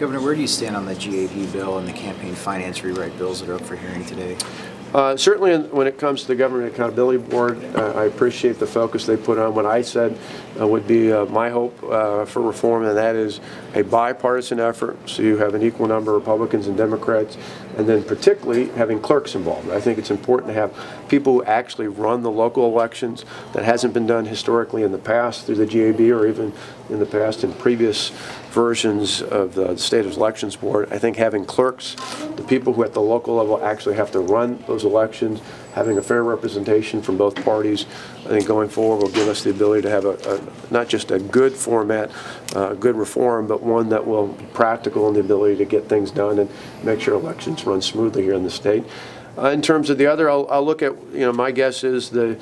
Governor, where do you stand on the GAB bill and the campaign finance rewrite bills that are up for hearing today? Certainly when it comes to the Government Accountability Board, I appreciate the focus they put on what I said would be my hope for reform, and that is a bipartisan effort, so you have an equal number of Republicans and Democrats, and then particularly having clerks involved. I think it's important to have people who actually run the local elections. That hasn't been done historically in the past through the GAB or even in the past in previous versions of the State Elections Board. I think having clerks, the people who at the local level actually have to run those elections, having a fair representation from both parties, I think going forward will give us the ability to have not just a good format, good reform, but one that will be practical in the ability to get things done and make sure elections run smoothly here in the state. In terms of the other, I'll look at, my guess is the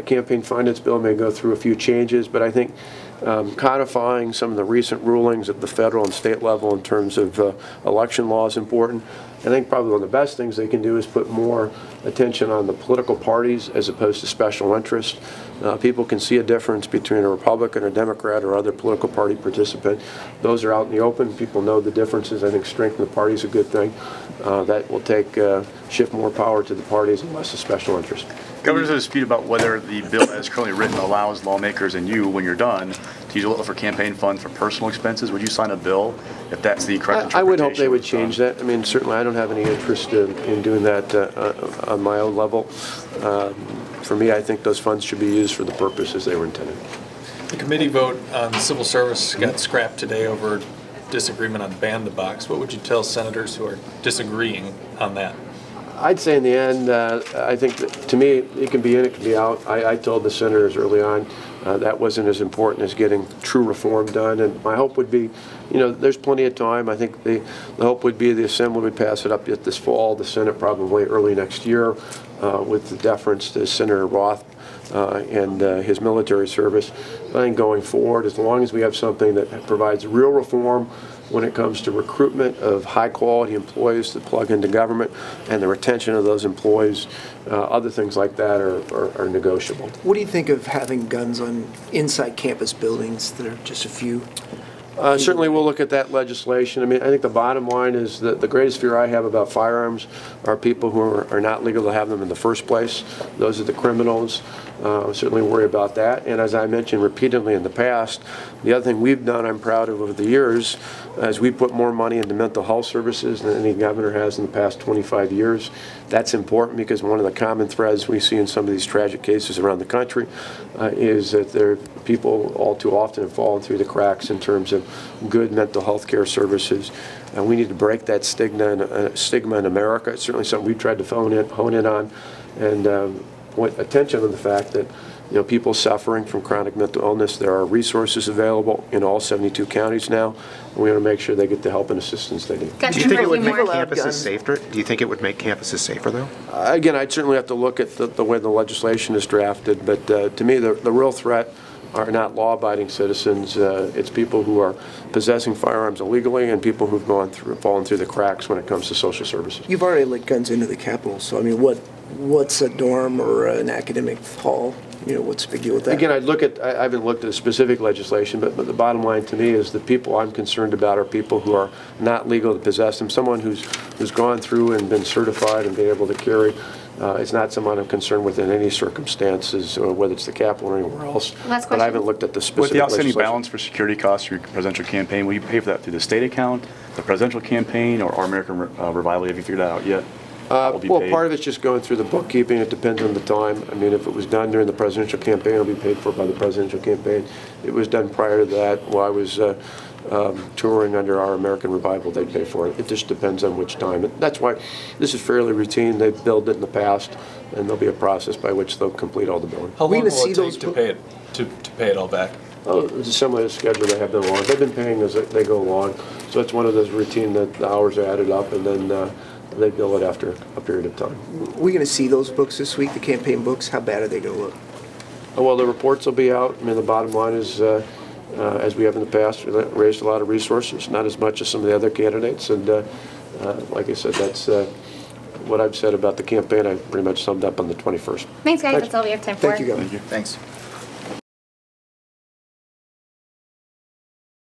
campaign finance bill may go through a few changes, but I think codifying some of the recent rulings at the federal and state level in terms of election law is important. I think probably one of the best things they can do is put more attention on the political parties as opposed to special interest. People can see a difference between a Republican or Democrat or other political party participant. Those are out in the open. People know the differences. I think strengthening the party is a good thing. That will shift more power to the parties and less of special interest. Governor, there's a dispute about whether the bill as currently written allows lawmakers and you, when you're done, to use a little for campaign funds for personal expenses. Would you sign a bill if that's the correct interpretation? I would hope they would change that. I mean, certainly I don't have any interest in doing that on my own level. For me, I think those funds should be used for the purposes they were intended. The committee vote on civil service got scrapped today over disagreement on ban the box. What would you tell senators who are disagreeing on that? I'd say in the end, I think that, to me, it can be in, it can be out. I told the senators early on that wasn't as important as getting true reform done. And my hope would be, there's plenty of time. I think the hope would be the Assembly would pass it up yet this fall, the Senate probably early next year, with the deference to Senator Roth and his military service. I think going forward, as long as we have something that provides real reform when it comes to recruitment of high-quality employees to plug into government and the retention of those employees, other things like that are negotiable. What do you think of having guns on inside campus buildings that are just a few? Certainly we'll look at that legislation. I mean, I think the bottom line is that the greatest fear I have about firearms are people who are not legal to have them in the first place. Those are the criminals. Certainly worry about that. And as I mentioned repeatedly in the past, the other thing we've done, I'm proud of over the years, as we put more money into mental health services than any governor has in the past 25 years. That's important because one of the common threads we see in some of these tragic cases around the country is that there are people all too often have fallen through the cracks in terms of good mental health care services. And we need to break that stigma in America. It's certainly something we've tried to hone in on, and point attention on the fact that people suffering from chronic mental illness, there are resources available in all 72 counties now, and we want to make sure they get the help and assistance they need. Do you think it would make campuses safer? Do you think it would make campuses safer, though? Again, I'd certainly have to look at the way the legislation is drafted, but to me, the real threat are not law-abiding citizens. It's people who are possessing firearms illegally and people who've fallen through the cracks when it comes to social services. You've already let guns into the Capitol, so I mean, what's a dorm or an academic hall? What's the big deal with that? Again, I haven't looked at a specific legislation, but the bottom line to me is the people I'm concerned about are people who are not legal to possess them. Someone who's gone through and been certified and been able to carry. It's not someone I'm concerned with in any circumstances, whether it's the Capitol or anywhere else. But I haven't looked at the specific With the outstanding legislation. balance for security costs for your presidential campaign, will you pay for that through the state account, the presidential campaign, or American Revival? Have you figured that out yet? Well, part of it's just going through the bookkeeping. It depends on the time. I mean, if it was done during the presidential campaign, it'll be paid for by the presidential campaign. It was done prior to that while I was touring under our American Revival, they'd pay for it. It just depends on which time. That's why this is fairly routine. They've billed it in the past, and there'll be a process by which they'll complete all the billing. How long will it take to pay it all back? Oh, it's a similar schedule they have been along. They've been paying as they go along. So it's one of those routine that the hours are added up, and then they bill it after a period of time. We're going to see those books this week, the campaign books. How bad are they going to look? Oh, well, the reports will be out. I mean, the bottom line is, as we have in the past, we raised a lot of resources, not as much as some of the other candidates. And like I said, that's what I've said about the campaign. I pretty much summed up on the 21st. Thanks, guys. That's all we have time for. Thank you, Governor. Thank you. Thanks.